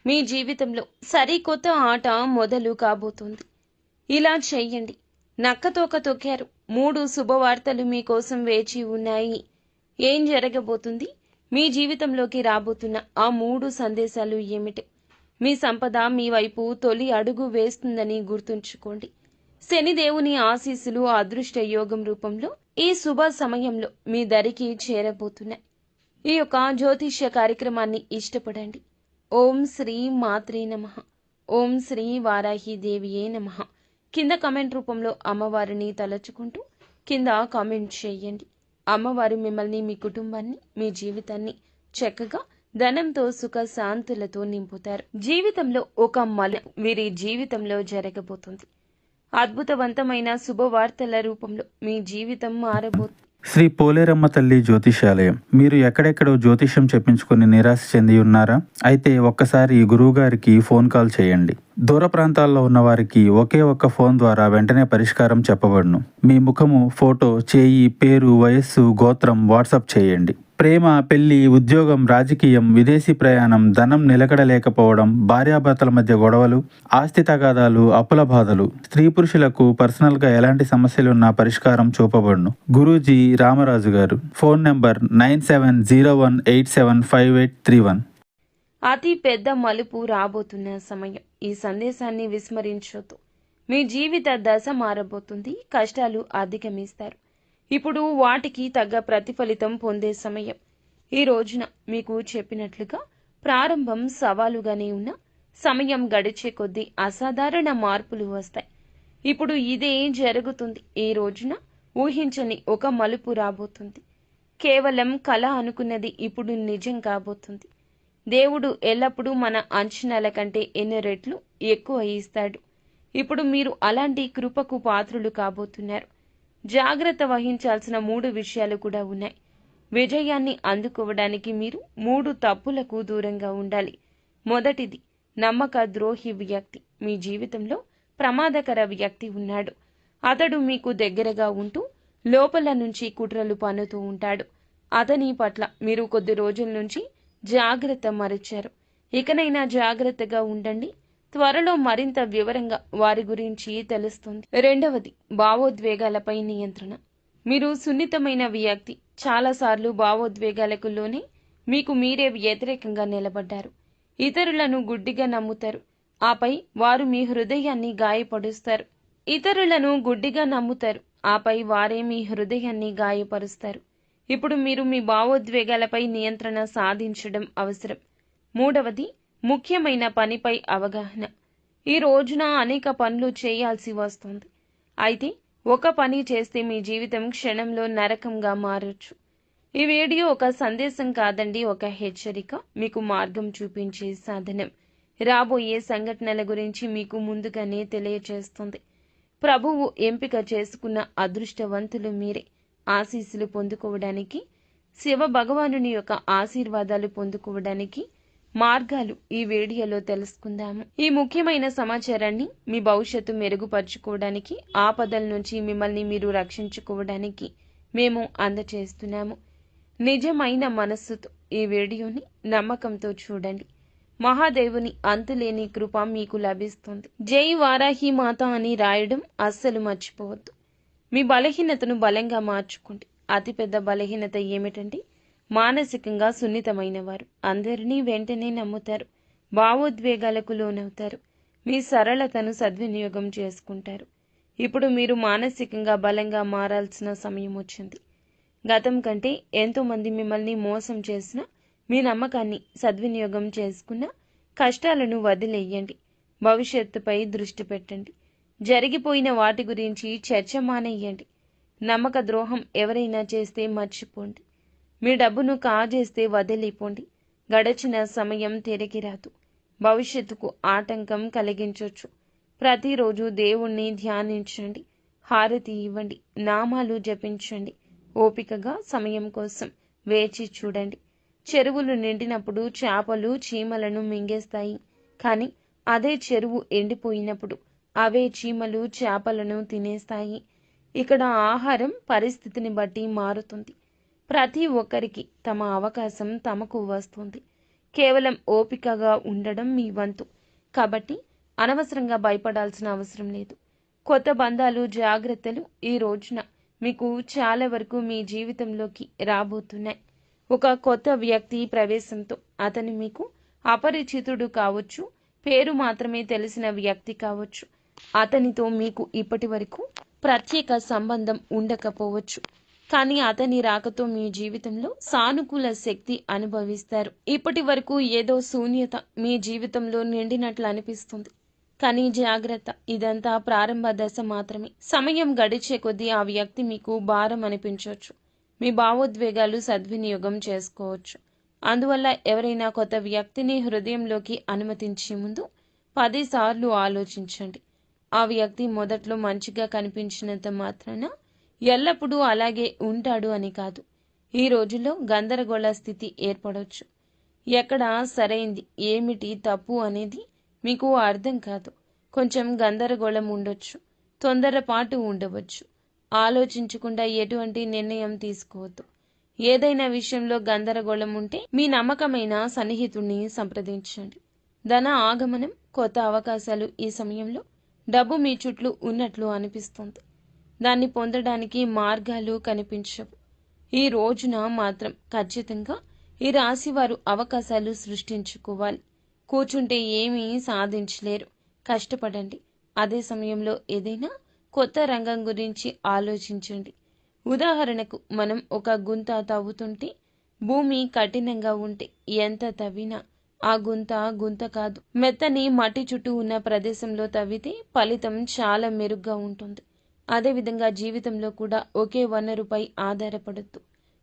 మీ జీవితంలో సరికొత్త ఆట మొదలు కాబోతుంది. ఇలా చెయ్యండి. నక్కతోక తొక్కారు. 3 శుభవార్తలు మీకోసం వేచి ఉన్నాయి. ఏం జరగబోతుంది? మీ జీవితంలోకి రాబోతున్న ఆ 3 సందేశాలు ఏమిటి? మీ సంపద మీ వైపు తొలి అడుగు వేస్తుందని గుర్తుంచుకోండి. శనిదేవుని ఆశీస్సులు అదృష్ట యోగం రూపంలో ఈ శుభ సమయంలో మీ దరికి చేరబోతున్నాయి. ఈ యొక్క జ్యోతిష్య కార్యక్రమాన్ని ఇష్టపడండి. ఓం శ్రీ మాత్రే నమః. ఓం శ్రీ వారాహి దేవియే నమః. కింద కమెంట్ రూపంలో అమ్మవారిని తలచుకుంటూ కింద కామెంట్ చేయండి. అమ్మవారు మిమ్మల్ని, మీ కుటుంబాన్ని, మీ జీవితాన్ని చక్కగా ధనంతో సుఖ శాంతులతో నింపుతారు. జీవితంలో ఒక మలుపు వీరి జీవితంలో జరగబోతుంది. అద్భుతవంతమైన శుభవార్తల రూపంలో మీ జీవితం మారబోతుంది. శ్రీ పోలేరమ్మ తల్లి జ్యోతిషాలయం. మీరు ఎక్కడెక్కడో జ్యోతిష్యం చెప్పించుకుని నిరాశ చెంది ఉన్నారా? అయితే ఒక్కసారి గురువుగారికి ఫోన్ కాల్ చేయండి. దూర ప్రాంతాల్లో ఉన్న వారికి ఒకే ఒక్క ఫోన్ ద్వారా వెంటనే పరిష్కారం చెప్పబడును. మీ ముఖము, ఫోటో, చేయి, పేరు, వయస్సు, గోత్రం వాట్సాప్ చేయండి. ప్రేమ, పెళ్లి, ఉద్యోగం, రాజకీయం, విదేశీ ప్రయాణం, ధనం నిలకడలేకపోవడం, భార్యాభర్తల మధ్య గొడవలు, ఆస్తి తగాదాలు, అప్పుల బాధలు, స్త్రీ పురుషులకు పర్సనల్గా ఎలాంటి సమస్యలున్నా పరిష్కారం చూపబడును. గురూజీ రామరాజు గారు. Phone number 9701875831. అతి పెద్ద మలుపు రాబోతున్న సమయం. ఈ సందేశాన్ని విస్మరించొద్దు. మీ జీవిత దశ మారబోతుంది. కష్టాలు అధిగమిస్తారు. ఇప్పుడు వాటికి తగ్గ ప్రతిఫలితం పొందే సమయం. ఈ రోజున మీకు చెప్పినట్లుగా ప్రారంభం సవాలుగానే ఉన్న సమయం గడిచే కొద్దీ అసాధారణ మార్పులు వస్తాయి. ఇప్పుడు ఇదే జరుగుతుంది. ఈ రోజున ఊహించని ఒక మలుపు రాబోతుంది. కేవలం కళ అనుకున్నది ఇప్పుడు నిజం కాబోతుంది. దేవుడు ఎల్లప్పుడూ మన అంచనాల కంటే ఎన్ని రెట్లు ఎక్కువ ఇస్తాడు. ఇప్పుడు మీరు అలాంటి కృపకు పాత్రులు కాబోతున్నారు. జాగ్రత్త వహించాల్సిన 3 విషయాలు కూడా ఉన్నాయి. విజయాన్ని అందుకోవడానికి మీరు 3 తప్పులకు దూరంగా ఉండాలి. మొదటిది, నమ్మక ద్రోహి వ్యక్తి. మీ జీవితంలో ప్రమాదకర వ్యక్తి ఉన్నాడు. అతడు మీకు దగ్గరగా ఉంటూ లోపల నుంచి కుట్రలు పన్నుతూ ఉంటాడు. అతని పట్ల మీరు కొద్ది రోజుల నుంచి జాగ్రత్త మరిచారు. ఇకనైనా జాగ్రత్తగా ఉండండి. త్వరలో మరింత వివరంగా వారి గురించి తెలుస్తుంది. రెండవది, భావోద్వేగాలపై నియంత్రణ. మీరు సున్నితమైన వ్యక్తి. చాలాసార్లు భావోద్వేగాలకు లోనే మీకు మీరే వ్యతిరేకంగా నిలబడ్డారు. ఇతరులను గుడ్డిగా నమ్ముతారు. ఆపై వారు మీ హృదయాన్ని గాయపరుస్తారు. ఇప్పుడు మీరు మీ భావోద్వేగాలపై నియంత్రణ సాధించడం అవసరం. మూడవది, ముఖ్యమైన పనిపై అవగాహన. ఈ రోజున అనేక పనులు చేయాల్సి వస్తుంది. అయితే ఒక పని చేస్తే మీ జీవితం క్షణంలో నరకంగా మారొచ్చు. ఈ వీడియో ఒక సందేశం కాదండి, ఒక హెచ్చరిక. మీకు మార్గం చూపించే సాధనం. రాబోయే సంఘటనల గురించి మీకు ముందుగానే తెలియజేస్తుంది. ప్రభువు ఎంపిక చేసుకున్న అదృష్టవంతులు మీరే. ఆశీస్సులు పొందుకోవడానికి, శివ భగవానుని యొక్క ఆశీర్వాదాలు పొందుకోవడానికి మార్గాలు ఈ వీడియోలో తెలుసుకుందాము. ఈ ముఖ్యమైన సమాచారాన్ని మీ భవిష్యత్తు మెరుగుపరుచుకోవడానికి, ఆపదల నుంచి మిమ్మల్ని మీరు రక్షించుకోవడానికి మేము అందచేస్తున్నాము. నిజమైన మనస్సుతో ఈ వీడియోని నమ్మకంతో చూడండి. మహాదేవుని అంతులేని కృప మీకు లభిస్తుంది. జై వారాహి మాత అని రాయడం అస్సలు మర్చిపోవద్దు. మీ బలహీనతను బలంగా మార్చుకోండి. అతిపెద్ద బలహీనత ఏమిటంటే మానసికంగా సున్నితమైన వారు. అందరినీ వెంటనే నమ్ముతారు. భావోద్వేగాలకు లోనవుతారు. మీ సరళతను సద్వినియోగం చేసుకుంటారు. ఇప్పుడు మీరు మానసికంగా బలంగా మారాల్సిన సమయం వచ్చింది. గతం కంటే ఎంతోమంది మిమ్మల్ని మోసం చేసినా, మీ నమ్మకాన్ని సద్వినియోగం చేసుకున్న కష్టాలను వదిలేయండి. భవిష్యత్తుపై దృష్టి పెట్టండి. జరిగిపోయిన వాటి గురించి చర్చ మానేయండి. నమ్మక ద్రోహం ఎవరైనా చేస్తే మర్చిపోండి. మీ డబ్బును కాజేస్తే వదిలిపోండి. గడచిన సమయం తిరిగి రాదు. భవిష్యత్తుకు ఆటంకం కలిగించొచ్చు. ప్రతిరోజు దేవుణ్ణి ధ్యానించండి. హారతి ఇవ్వండి. నామాలు జపించండి. ఓపికగా సమయం కోసం వేచి చూడండి. చెరువులు నిండినప్పుడు చేపలు చీమలను మింగేస్తాయి. కానీ అదే చెరువు ఎండిపోయినప్పుడు అవే చీమలు చేపలను తినేస్తాయి. ఇక్కడ ఆహారం పరిస్థితిని బట్టి మారుతుంది. ప్రతి ఒక్కరికి తమ అవకాశం తమకు వస్తుంది. కేవలం ఓపికగా ఉండడం మీ వంతు. కాబట్టి అనవసరంగా భయపడాల్సిన అవసరం లేదు. కొత్త బంధాలు, జాగ్రత్తలు ఈ రోజున మీకు చాలా వరకు మీ జీవితంలోకి రాబోతున్నాయి. ఒక కొత్త వ్యక్తి ప్రవేశంతో అతను మీకు అపరిచితుడు కావచ్చు, పేరు మాత్రమే తెలిసిన వ్యక్తి కావచ్చు. అతనితో మీకు ఇప్పటి వరకు ప్రత్యేక సంబంధం ఉండకపోవచ్చు. కానీ అతని రాకతో మీ జీవితంలో సానుకూల శక్తి అనుభవిస్తారు. ఇప్పటి వరకు ఏదో శూన్యత మీ జీవితంలో నిండినట్లు అనిపిస్తుంది. కానీ జాగ్రత్త, ఇదంతా ప్రారంభ దశ మాత్రమే. సమయం గడిచే కొద్దీ ఆ వ్యక్తి మీకు భారం అనిపించవచ్చు. మీ భావోద్వేగాలు సద్వినియోగం చేసుకోవచ్చు. అందువల్ల ఎవరైనా కొత్త వ్యక్తిని హృదయంలోకి అనుమతించే ముందు 10 సార్లు ఆలోచించండి. ఆ వ్యక్తి మొదట్లో మంచిగా కనిపించినంత మాత్రాన ఎల్లప్పుడూ అలాగే ఉంటాడు అని కాదు. ఈ రోజుల్లో గందరగోళ స్థితి ఏర్పడవచ్చు. ఎక్కడ సరైంది, ఏమిటి తప్పు అనేది మీకు అర్థం కాదు. కొంచెం గందరగోళం ఉండొచ్చు, తొందరపాటు ఉండవచ్చు. ఆలోచించకుండా ఎటువంటి నిర్ణయం తీసుకోవద్దు. ఏదైనా విషయంలో గందరగోళం ఉంటే మీ నమ్మకమైన సన్నిహితుడిని సంప్రదించండి. ధన ఆగమనం, కొత్త అవకాశాలు ఈ సమయంలో డబ్బు మీ చుట్టూ ఉన్నట్లు అనిపిస్తుంది. దాన్ని పొందడానికి మార్గాలు కనిపించవు. ఈ రోజున మాత్రం ఖచ్చితంగా ఈ రాశివారు అవకాశాలు సృష్టించుకోవాలి. కూర్చుంటే ఏమీ సాధించలేరు. కష్టపడండి. అదే సమయంలో ఏదైనా కొత్త రంగం గురించి ఆలోచించండి. ఉదాహరణకు, మనం ఒక గుంత తవ్వుతుంటే భూమి కఠినంగా ఉంటే ఎంత తవ్వినా ఆ గుంత కాదు. మెత్తని మట్టి చుట్టూ ఉన్న ప్రదేశంలో తవ్వితే ఫలితం చాలా మెరుగ్గా ఉంటుంది. అదేవిధంగా జీవితంలో కూడా ఒకే వనరుపై ఆధారపడద్దు.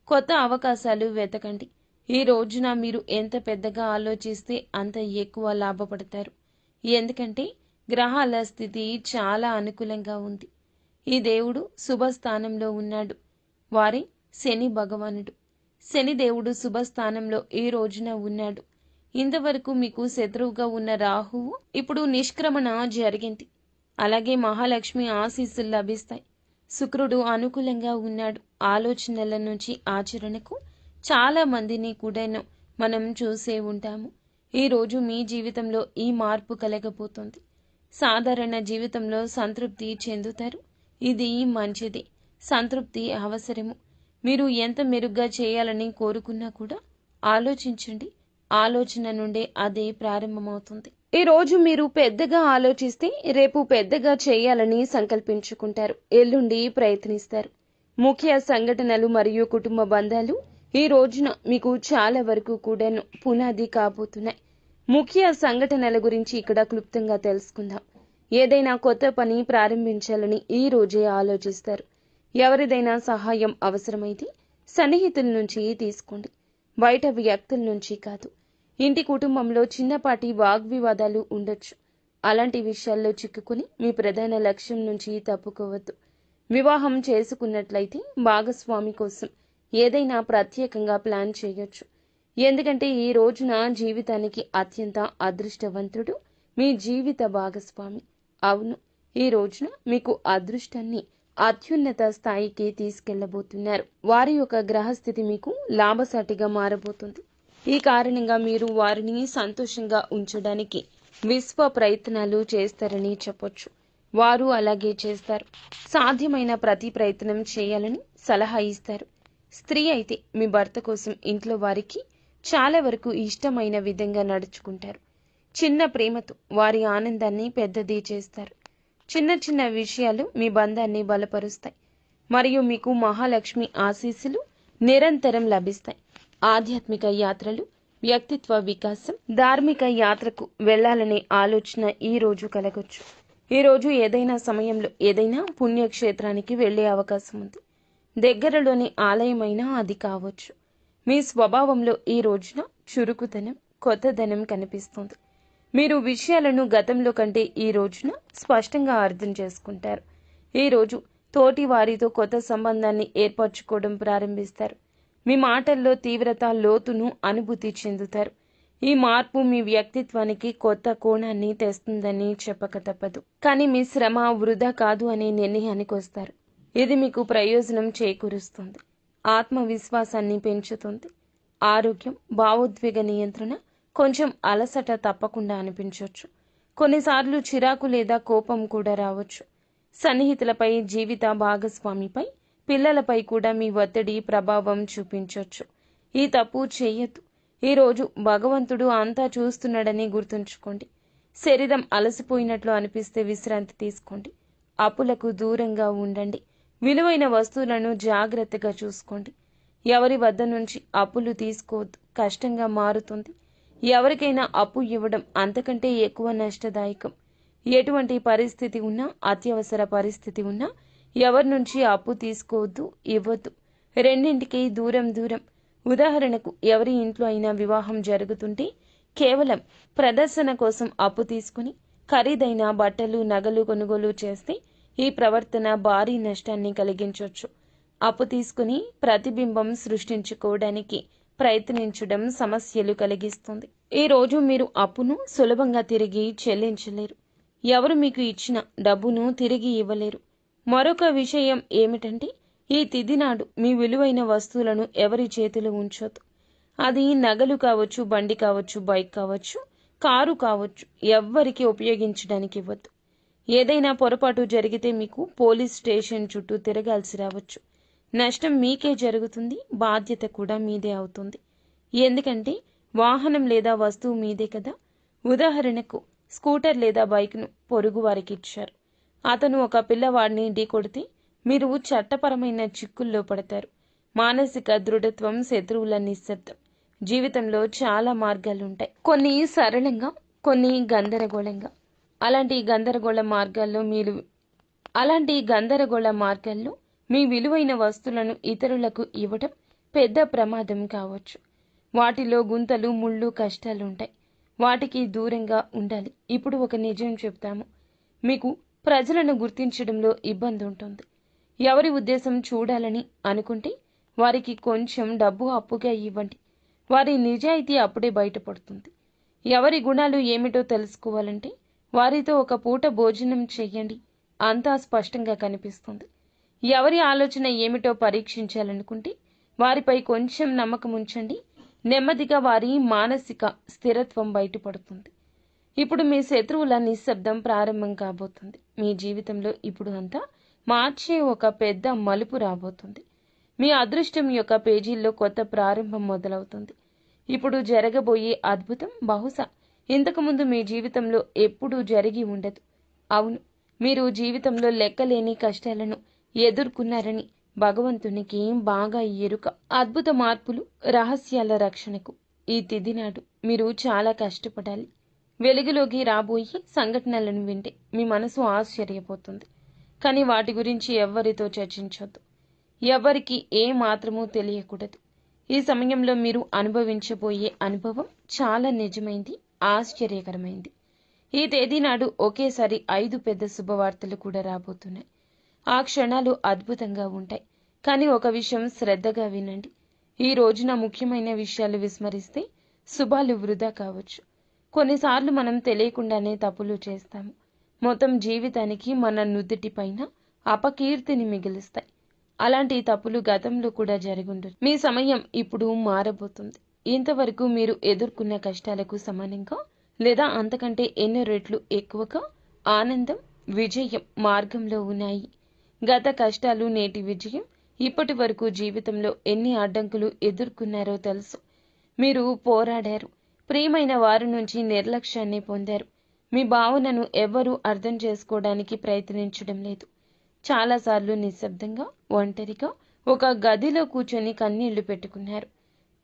కొత్త అవకాశాలు వెతకండి. ఈ రోజున మీరు ఎంత పెద్దగా ఆలోచిస్తే అంత ఎక్కువ లాభపడతారు. ఎందుకంటే గ్రహాల స్థితి చాలా అనుకూలంగా ఉంది. ఈ దేవుడు శుభస్థానంలో ఉన్నాడు. వారే శని భగవానుడు. శని దేవుడు శుభస్థానంలో ఈ రోజున ఉన్నాడు. ఇంతవరకు మీకు శత్రువుగా ఉన్న రాహువు ఇప్పుడు నిష్క్రమణ జరిగింది. అలాగే మహాలక్ష్మి ఆశీస్సులు లభిస్తాయి. శుక్రుడు అనుకూలంగా ఉన్నాడు. ఆలోచనల నుంచి ఆచరణకు చాలా మందిని కూడా మనం చూసే ఉంటాము. ఈరోజు మీ జీవితంలో ఈ మార్పు కలగబోతోంది. సాధారణ జీవితంలో సంతృప్తి చెందుతారు. ఇది మంచిది. సంతృప్తి అవసరము. మీరు ఎంత మెరుగ్గా చేయాలని కోరుకున్నా కూడా ఆలోచించండి. ఆలోచన నుండే అదే ప్రారంభమవుతుంది. ఈ రోజు మీరు పెద్దగా ఆలోచిస్తే రేపు పెద్దగా చేయాలని సంకల్పించుకుంటారు. ఎల్లుండి ప్రయత్నిస్తారు. ముఖ్య సంఘటనలు మరియు కుటుంబ బంధాలు ఈ రోజున మీకు చాలా వరకు కూడా పునాది కాబోతున్నాయి. ముఖ్య సంఘటనల గురించి ఇక్కడ క్లుప్తంగా తెలుసుకుందాం. ఏదైనా కొత్త పని ప్రారంభించాలని ఈ రోజే ఆలోచిస్తారు. ఎవరిదైనా సహాయం అవసరమైతే సన్నిహితుల నుంచి తీసుకోండి, బయట వ్యక్తుల నుంచి కాదు. ఇంటి కుటుంబంలో చిన్నపాటి వాగ్వివాదాలు ఉండొచ్చు. అలాంటి విషయాల్లో చిక్కుకుని మీ ప్రధాన లక్ష్యం నుంచి తప్పుకోవద్దు. వివాహం చేసుకున్నట్లయితే భాగస్వామి కోసం ఏదైనా ప్రత్యేకంగా ప్లాన్ చేయొచ్చు. ఎందుకంటే ఈ రోజున జీవితానికి అత్యంత అదృష్టవంతుడు మీ జీవిత భాగస్వామి. అవును, ఈ రోజున మీకు అదృష్టాన్ని అత్యున్నత స్థాయికి తీసుకెళ్లబోతున్నారు. వారి యొక్క గ్రహస్థితి మీకు లాభసాటిగా మారబోతుంది. ఈ కారణంగా మీరు వారిని సంతోషంగా ఉంచడానికి విశ్వ ప్రయత్నాలు చేస్తారని చెప్పొచ్చు. వారు అలాగే చేస్తారు. సాధ్యమైన ప్రతి ప్రయత్నం చేయాలని సలహా ఇస్తారు. స్త్రీ అయితే మీ భర్త కోసం ఇంట్లో వారికి చాలా వరకు ఇష్టమైన విధంగా నడుచుకుంటారు. చిన్న ప్రేమతో వారి ఆనందాన్ని పెద్దది చేస్తారు. చిన్న చిన్న విషయాలు మీ బంధాన్ని బలపరుస్తాయి మరియు మీకు మహాలక్ష్మి ఆశీస్సులు నిరంతరం లభిస్తాయి. ఆధ్యాత్మిక యాత్రలు, వ్యక్తిత్వ వికాసం, ధార్మిక యాత్రకు వెళ్లాలనే ఆలోచన ఈ రోజు కలగొచ్చు. ఈ రోజు ఏదైనా సమయంలో ఏదైనా పుణ్యక్షేత్రానికి వెళ్లే అవకాశం ఉంది. దగ్గరలోని ఆలయమైనా అది కావచ్చు. మీ స్వభావంలో ఈ రోజున చురుకుతనం, కొత్తదనం కనిపిస్తుంది. మీరు విషయాలను గతంలో కంటే ఈ రోజున స్పష్టంగా అర్థం చేసుకుంటారు. ఈ రోజు తోటి వారితో కొత్త సంబంధాన్ని ఏర్పరచుకోవడం ప్రారంభిస్తారు. మీ మాటల్లో తీవ్రత, లోతును అనుభూతి చెందుతారు. ఈ మార్పు మీ వ్యక్తిత్వానికి కొత్త కోణాన్ని తెస్తుందని చెప్పక తప్పదు. కానీ మీ శ్రమ వృధా కాదు అనే నిర్ణయానికి వస్తారు. ఇది మీకు ప్రయోజనం చేకూరుస్తుంది. ఆత్మవిశ్వాసాన్ని పెంచుతుంది. ఆరోగ్యం, భావోద్వేగ నియంత్రణ, కొంచెం అలసట తప్పకుండా అనిపించవచ్చు. కొన్నిసార్లు చిరాకు లేదా కోపం కూడా రావచ్చు. సన్నిహితులపై, జీవిత భాగస్వామిపై, పిల్లలపై కూడా మీ ఒత్తిడి ప్రభావం చూపించవచ్చు. ఈ తప్పు చెయ్యొద్దు. ఈరోజు భగవంతుడు అంతా చూస్తున్నాడని గుర్తుంచుకోండి. శరీరం అలసిపోయినట్లు అనిపిస్తే విశ్రాంతి తీసుకోండి. అప్పులకు దూరంగా ఉండండి. విలువైన వస్తువులను జాగ్రత్తగా చూసుకోండి. ఎవరి వద్ద నుంచి అప్పులు తీసుకోవద్దు, కష్టంగా మారుతుంది. ఎవరికైనా అప్పు ఇవ్వడం అంతకంటే ఎక్కువ నష్టదాయకం. ఎటువంటి పరిస్థితి ఉన్నా, అత్యవసర పరిస్థితి ఉన్నా ఎవరి నుంచి అప్పు తీసుకోవద్దు, ఇవ్వద్దు. రెండింటికి దూరం. ఉదాహరణకు ఎవరి ఇంట్లో అయినా వివాహం జరుగుతుంటే కేవలం ప్రదర్శన కోసం అప్పు తీసుకుని ఖరీదైన బట్టలు, నగలు కొనుగోలు చేస్తే ఈ ప్రవర్తన భారీ నష్టాన్ని కలిగించవచ్చు. అప్పు తీసుకుని ప్రతిబింబం సృష్టించుకోవడానికి ప్రయత్నించడం సమస్యలు కలిగిస్తుంది. ఈ రోజు మీరు అప్పును సులభంగా తిరిగి చెల్లించలేరు. ఎవరు మీకు ఇచ్చిన డబ్బును తిరిగి ఇవ్వలేరు. మరొక విషయం ఏమిటంటే, ఈ తిథి నాడు మీ విలువైన వస్తువులను ఎవరి చేతిలో ఉంచొద్దు. అది నగలు కావచ్చు, బండి కావచ్చు, బైక్ కావచ్చు, కారు కావచ్చు, ఎవ్వరికి ఉపయోగించడానికి ఇవ్వద్దు. ఏదైనా పొరపాటు జరిగితే మీకు పోలీస్ స్టేషన్ చుట్టూ తిరగాల్సి రావచ్చు. నష్టం మీకే జరుగుతుంది, బాధ్యత కూడా మీదే అవుతుంది. ఎందుకంటే వాహనం లేదా వస్తువు మీదే కదా. ఉదాహరణకు స్కూటర్ లేదా బైక్ను పొరుగు వారికి ఇచ్చారు. అతను ఒక పిల్లవాడిని ఢీకొడితే మీరు చట్టపరమైన చిక్కుల్లో పడతారు. మానసిక దృఢత్వం, శత్రువుల నిశ్శబ్దం. జీవితంలో చాలా మార్గాలుంటాయి. కొన్ని సరళంగా, కొన్ని గందరగోళంగా. అలాంటి గందరగోళ మార్గాల్లో మీ విలువైన వస్తువులను ఇతరులకు ఇవ్వటం పెద్ద ప్రమాదం కావచ్చు. వాటిలో గుంతలు, ముళ్ళు, కష్టాలుంటాయి. వాటికి దూరంగా ఉండాలి. ఇప్పుడు ఒక నిజం చెప్తాము. మీకు ప్రజలను గుర్తించడంలో ఇబ్బంది ఉంటుంది. ఎవరి ఉద్దేశం చూడాలని అనుకుంటే వారికి కొంచెం డబ్బు అప్పుగా ఇవ్వండి. వారి నిజాయితీ అప్పుడే బయటపడుతుంది. ఎవరి గుణాలు ఏమిటో తెలుసుకోవాలంటే వారితో ఒక పూట భోజనం చెయ్యండి. అంతా స్పష్టంగా కనిపిస్తుంది. ఎవరి ఆలోచన ఏమిటో పరీక్షించాలనుకుంటే వారిపై కొంచెం నమ్మకం ఉంచండి. నెమ్మదిగా వారి మానసిక స్థిరత్వం బయటపడుతుంది. ఇప్పుడు మీ శత్రువుల నిశ్శబ్దం ప్రారంభం కాబోతుంది. మీ జీవితంలో ఇప్పుడు అంతా మార్చే ఒక పెద్ద మలుపు రాబోతుంది. మీ అదృష్టం యొక్క పేజీల్లో కొత్త ప్రారంభం మొదలవుతుంది. ఇప్పుడు జరగబోయే అద్భుతం బహుశా ఇంతకుముందు మీ జీవితంలో ఎప్పుడూ జరిగి ఉండదు. అవును, మీరు జీవితంలో లెక్కలేని కష్టాలను ఎదుర్కొన్నారని భగవంతునికి బాగా ఎరుక. అద్భుత మార్పులు, రహస్యాల రక్షణకు ఈ తిథి నాడు మీరు చాలా కష్టపడాలి. వెలుగులోకి రాబోయే సంఘటనలను వింటే మీ మనసు ఆశ్చర్యపోతుంది. కానీ వాటి గురించి ఎవ్వరితో చర్చించొద్దు. ఎవరికి ఏ మాత్రమూ తెలియకూడదు. ఈ సమయంలో మీరు అనుభవించబోయే అనుభవం చాలా నిజమైంది, ఆశ్చర్యకరమైంది. ఈ తేదీ నాడు ఒకేసారి 5 పెద్ద శుభవార్తలు కూడా రాబోతున్నాయి. ఆ క్షణాలు అద్భుతంగా ఉంటాయి. కానీ ఒక విషయం శ్రద్ధగా వినండి. ఈ రోజున ముఖ్యమైన విషయాలు విస్మరిస్తే శుభాలు వృధా కావచ్చు. కొన్నిసార్లు మనం తెలియకుండానే తప్పులు చేస్తాము. మొత్తం జీవితానికి మన నుదుటిపైన అపకీర్తిని మిగిలిస్తాయి. అలాంటి తప్పులు గతంలో కూడా జరుగుండొచ్చు. మీ సమయం ఇప్పుడు మారబోతుంది. ఇంతవరకు మీరు ఎదుర్కొన్న కష్టాలకు సమానంగా లేదా అంతకంటే ఎన్నో రెట్లు ఎక్కువగా ఆనందం, విజయం మార్గంలో ఉన్నాయి. గత కష్టాలు, నేటి విజయం. ఇప్పటి వరకు జీవితంలో ఎన్ని అడ్డంకులు ఎదుర్కొన్నారో తెలుసు. మీరు పోరాడారు. ప్రియమైన వారి నుంచి నిర్లక్ష్యాన్ని పొందారు. మీ భావనను ఎవ్వరూ అర్థం చేసుకోవడానికి ప్రయత్నించడం లేదు. చాలాసార్లు నిశ్శబ్దంగా, ఒంటరిగా ఒక గదిలో కూర్చొని కన్నీళ్లు పెట్టుకున్నారు.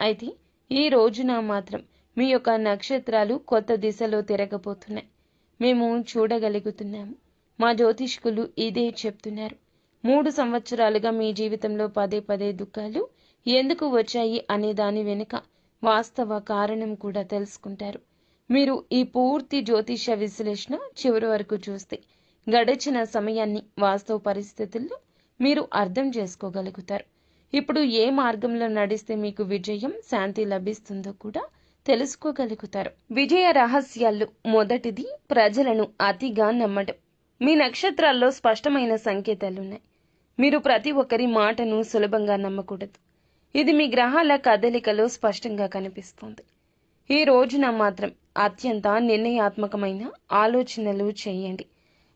అయితే ఈ రోజున మాత్రం మీ యొక్క నక్షత్రాలు కొత్త దిశలో తిరగబోతున్నాయి. మేము చూడగలుగుతున్నాము. మా జ్యోతిష్కులు ఇదే చెప్తున్నారు. 3 సంవత్సరాలుగా మీ జీవితంలో పదే దుఃఖాలు ఎందుకు వచ్చాయి అనే దాని వెనుక వాస్తవ కారణం కూడా తెలుసుకుంటారు. మీరు ఈ పూర్తి జ్యోతిష విశ్లేషణ చివరి వరకు చూస్తే గడిచిన సమయాన్ని, వాస్తవ పరిస్థితుల్లో మీరు అర్థం చేసుకోగలుగుతారు. ఇప్పుడు ఏ మార్గంలో నడిస్తే మీకు విజయం, శాంతి లభిస్తుందో కూడా తెలుసుకోగలుగుతారు. విజయ రహస్యాల్లో మొదటిది ప్రజలను అతిగా నమ్మడం. మీ నక్షత్రాల్లో స్పష్టమైన సంకేతాలున్నాయి. మీరు ప్రతి ఒక్కరి మాటను సులభంగా నమ్మకూడదు. ఇది మీ గ్రహాల కదలికలో స్పష్టంగా కనిపిస్తుంది. ఈ రోజున మాత్రం అత్యంత నిర్ణయాత్మకమైన ఆలోచనలు చేయండి.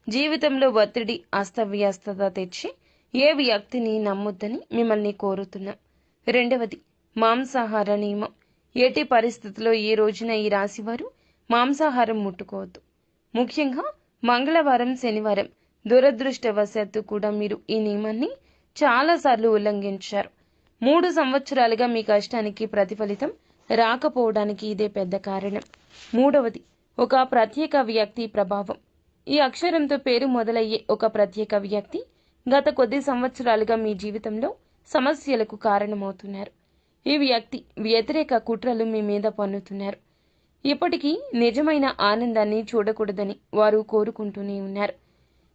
జీవితంలో ఒత్తిడి, అస్తవ్యస్తత తెచ్చి ఏ వ్యక్తిని నమ్మొద్దని మిమ్మల్ని కోరుతున్నాం. రెండవది, మాంసాహార నియమం. ఎట్టి పరిస్థితుల్లో ఈ రోజున ఈ రాశివారు మాంసాహారం ముట్టుకోవద్దు. ముఖ్యంగా మంగళవారం, శనివారం దురదృష్టవశాత్తు కూడా మీరు ఈ నియమాన్ని చాలాసార్లు ఉల్లంఘించారు. 3 సంవత్సరాలుగా మీ కష్టానికి ప్రతిఫలితం రాకపోవడానికి ఇదే పెద్ద కారణం. మూడవది, ఒక ప్రత్యేక వ్యక్తి ప్రభావం. ఈ అక్షరంతో పేరు మొదలయ్యే ఒక ప్రత్యేక వ్యక్తి గత కొద్ది సంవత్సరాలుగా మీ జీవితంలో సమస్యలకు కారణమవుతున్నారు. ఈ వ్యక్తి వ్యతిరేక కుట్రలు మీ మీద పన్నుతున్నారు. ఇప్పటికీ నిజమైన ఆనందాన్ని చూడకూడదని వారు కోరుకుంటూనే ఉన్నారు.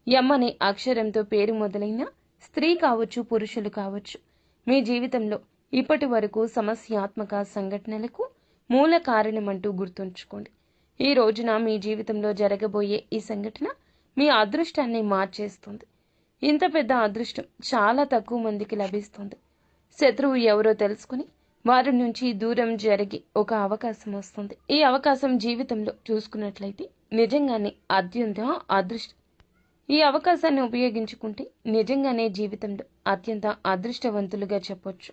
ఎం అనే అక్షరంతో పేరు మొదలైన స్త్రీ కావచ్చు, పురుషులు కావచ్చు, మీ జీవితంలో ఇప్పటి వరకు సమస్యాత్మక సంఘటనలకు మూల కారణమంటూ గుర్తుంచుకోండి. ఈ రోజున మీ జీవితంలో జరగబోయే ఈ సంఘటన మీ అదృష్టాన్ని మార్చేస్తుంది. ఇంత పెద్ద అదృష్టం చాలా తక్కువ మందికి లభిస్తుంది. శత్రువు ఎవరో తెలుసుకుని వారి నుంచి దూరం జరిగే ఒక అవకాశం వస్తుంది. ఈ అవకాశం జీవితంలో చూసుకున్నట్లయితే నిజంగానే అత్యంత అదృష్టం. ఈ అవకాశాన్ని ఉపయోగించుకుంటే నిజంగానే జీవితంలో అత్యంత అదృష్టవంతులుగా చెప్పొచ్చు.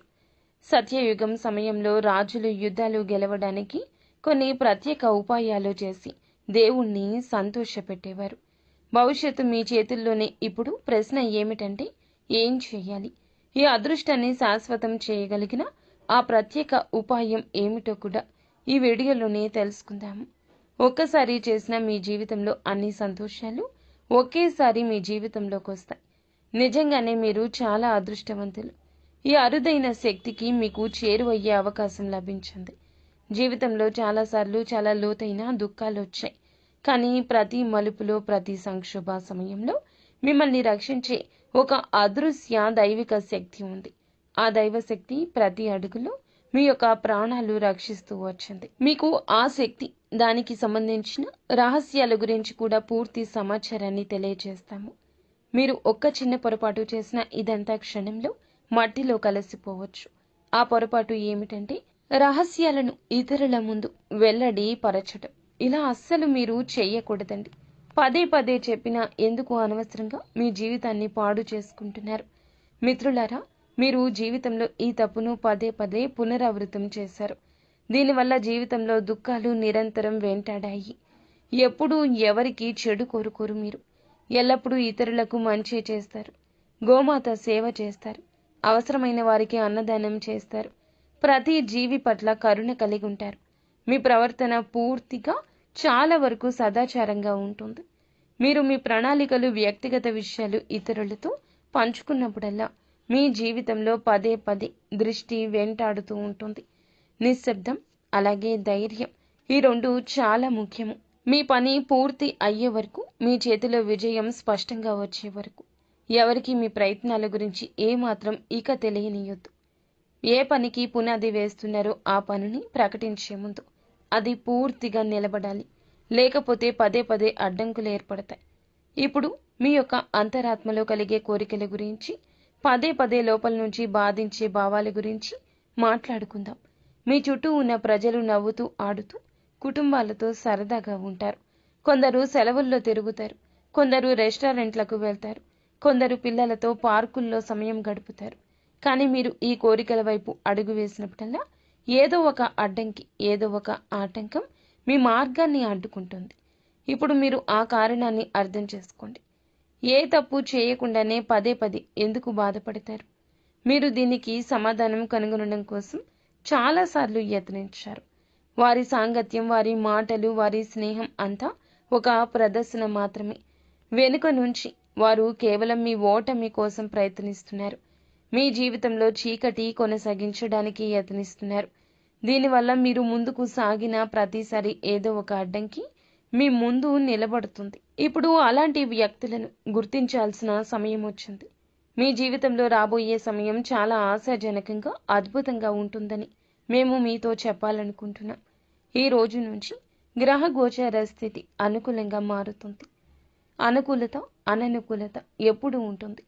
సత్యయుగం సమయంలో రాజులు యుద్ధాలు గెలవడానికి కొన్ని ప్రత్యేక ఉపాయాలు చేసి దేవుణ్ణి సంతోషపెట్టేవారు. భవిష్యత్తు మీ చేతుల్లోనే. ఇప్పుడు ప్రశ్న ఏమిటంటే, ఏం చేయాలి? ఈ అదృష్టాన్ని శాశ్వతం చేయగలిగిన ఆ ప్రత్యేక ఉపాయం ఏమిటో కూడా ఈ వీడియోలోనే తెలుసుకుందాము. ఒక్కసారి చేసిన మీ జీవితంలో అన్ని సంతోషాలు ఒకేసారి మీ జీవితంలోకి వస్తాయి. నిజంగానే మీరు చాలా అదృష్టవంతులు. ఈ అరుదైన శక్తికి మీకు చేరువయ్యే అవకాశం లభించింది. జీవితంలో చాలాసార్లు చాలా లోతైన దుఃఖాలు వచ్చాయి. కానీ ప్రతి మలుపులో, ప్రతి సంక్షోభ సమయంలో మిమ్మల్ని రక్షించే ఒక అదృశ్య దైవిక శక్తి ఉంది. ఆ దైవశక్తి ప్రతి అడుగులో మీ యొక్క ప్రాణాలు రక్షిస్తూ వచ్చింది. మీకు ఆ శక్తి, దానికి సంబంధించిన రహస్యాల గురించి కూడా పూర్తి సమాచారాన్ని తెలియజేస్తాము. మీరు ఒక్క చిన్న పొరపాటు చేసిన ఇదంతా క్షణంలో మట్టిలో కలిసిపోవచ్చు. ఆ పొరపాటు ఏమిటంటే, రహస్యాలను ఇతరుల ముందు వెల్లడి పరచడం. ఇలా అస్సలు మీరు చెయ్యకూడదండి. పదే పదే చెప్పినా ఎందుకు అనవసరంగా మీ జీవితాన్ని పాడు చేసుకుంటున్నారు. మిత్రులారా, మీరు జీవితంలో ఈ తప్పును పదే పదే పునరావృతం చేశారు. దీనివల్ల జీవితంలో దుఃఖాలు నిరంతరం వెంటాడాయి. ఎప్పుడూ ఎవరికి చెడు కోరుకోరు. మీరు ఎల్లప్పుడూ ఇతరులకు మంచి చేస్తారు. గోమాత సేవ చేస్తారు. అవసరమైన వారికి అన్నదానం చేస్తారు. ప్రతి జీవి పట్ల కరుణ కలిగి ఉంటారు. మీ ప్రవర్తన పూర్తిగా చాలా వరకు సదాచారంగా ఉంటుంది. మీరు మీ ప్రణాళికలు, వ్యక్తిగత విషయాలు ఇతరులతో పంచుకున్నప్పుడల్లా మీ జీవితంలో పదే పదే దృష్టి వెంటాడుతూ ఉంటుంది. నిశ్శబ్దం, అలాగే ధైర్యం, ఈ రెండు చాలా ముఖ్యము. మీ పని పూర్తి అయ్యే వరకు, మీ చేతిలో విజయం స్పష్టంగా వచ్చే వరకు ఎవరికి మీ ప్రయత్నాల గురించి ఏమాత్రం ఇక తెలియనియొద్దు. ఏ పనికి పునాది వేస్తున్నారో ఆ పనిని ప్రకటించే ముందు అది పూర్తిగా నిలబడాలి. లేకపోతే పదే పదే అడ్డంకులు ఏర్పడతాయి. ఇప్పుడు మీ యొక్క అంతరాత్మలో కలిగే కోరికల గురించి, పదే పదే లోపల నుంచి బాధించే భావాల గురించి మాట్లాడుకుందాం. మీ చుట్టూ ఉన్న ప్రజలు నవ్వుతూ, ఆడుతూ, కుటుంబాలతో సరదాగా ఉంటారు. కొందరు సెలవుల్లో తిరుగుతారు. కొందరు రెస్టారెంట్లకు వెళ్తారు. కొందరు పిల్లలతో పార్కుల్లో సమయం గడుపుతారు. కానీ మీరు ఈ కోరికల వైపు అడుగు వేసినప్పుడల్లా ఏదో ఒక అడ్డంకి, ఏదో ఒక ఆటంకం మీ మార్గాన్ని అడ్డుకుంటుంది. ఇప్పుడు మీరు ఆ కారణాన్ని అర్థం చేసుకోండి. ఏ తప్పు చేయకుండానే పదే పదే ఎందుకు బాధపడతారు? మీరు దీనికి సమాధానం కనుగొనడం కోసం చాలాసార్లు యత్నించారు. వారి సాంగత్యం, వారి మాటలు, వారి స్నేహం అంతా ఒక ప్రదర్శన మాత్రమే. వెనుక నుంచి వారు కేవలం మీ ఓటమి కోసం ప్రయత్నిస్తున్నారు. మీ జీవితంలో చీకటి కొనసాగించడానికి యత్నిస్తున్నారు. దీనివల్ల మీరు ముందుకు సాగిన ప్రతిసారి ఏదో ఒక అడ్డంకి మీ ముందు నిలబడుతుంది. ఇప్పుడు అలాంటి వ్యక్తులను గుర్తించాల్సిన సమయం వచ్చింది. మీ జీవితంలో రాబోయే సమయం చాలా ఆశాజనకంగా, అద్భుతంగా ఉంటుందని మేము మీతో చెప్పాలనుకుంటున్నాం. ఈ రోజు నుంచి గ్రహ గోచార స్థితి అనుకూలంగా మారుతుంది. అనుకూలత, అననుకూలత ఎప్పుడూ ఉంటుంది.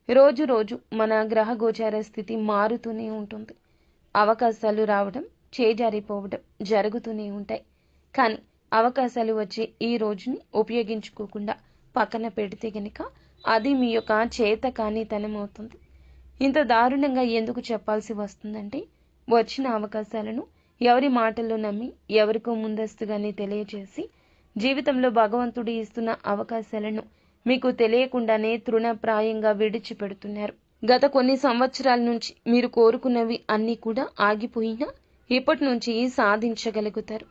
రోజు రోజు మన గ్రహ గోచార స్థితి మారుతూనే ఉంటుంది. అవకాశాలు రావడం చేజారిపోవడం జరుగుతూనే ఉంటాయి. కానీ అవకాశాలు వచ్చే ఈ రోజుని ఉపయోగించుకోకుండా పక్కన పెడితే గనుక అది మీ యొక్క చేతకానితనం అవుతుంది. ఇంత దారుణంగా ఎందుకు చెప్పాల్సి వస్తుందంటే, వచ్చిన అవకాశాలను ఎవరి మాటల్లో నమ్మి ఎవరికో ముందస్తుగానే తెలియజేసి జీవితంలో భగవంతుడు ఇస్తున్న అవకాశాలను మీకు తెలియకుండానే తృణప్రాయంగా విడిచిపెడుతున్నారు. గత కొన్ని సంవత్సరాల నుంచి మీరు కోరుకున్నవి అన్నీ కూడా ఆగిపోయినా ఇప్పటి నుంచి సాధించగలుగుతారు.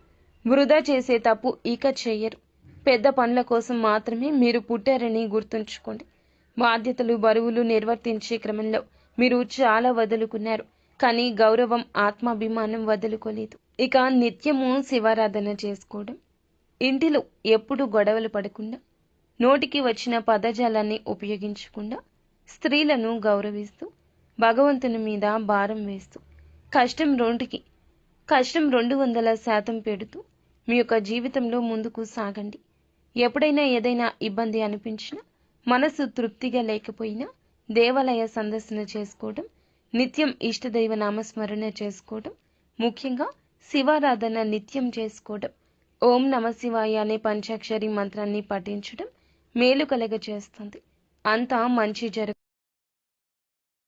వృధా చేసే తప్పు ఇక చెయ్యరు. పెద్ద పనుల కోసం మాత్రమే మీరు పుట్టారని గుర్తుంచుకోండి. బాధ్యతలు బరువులు నిర్వర్తించే క్రమంలో మీరు చాలా వదులుకున్నారు. కానీ గౌరవం ఆత్మాభిమానం వదులుకోలేదు. ఇక నిత్యము శివారాధన చేసుకోవడం, ఇంటిలో ఎప్పుడు గొడవలు పడకుండా, నోటికి వచ్చిన పదజాలాన్ని ఉపయోగించకుండా, స్త్రీలను గౌరవిస్తూ, భగవంతుని మీద భారం వేస్తూ, కష్టం 200% పెడుతూ మీ యొక్క జీవితంలో ముందుకు సాగండి. ఎప్పుడైనా ఏదైనా ఇబ్బంది అనిపించినా, మనసు తృప్తిగా లేకపోయినా దేవాలయ సందర్శన చేసుకోవడం, నిత్యం ఇష్టదైవ నామస్మరణ చేసుకోవడం, ముఖ్యంగా శివారాధన నిత్యం చేసుకోవడం, ఓం నమ శివాయ అనే పంచాక్షరి మంత్రాన్ని పఠించడం మేలు కలగజేస్తుంది. అంతా మంచి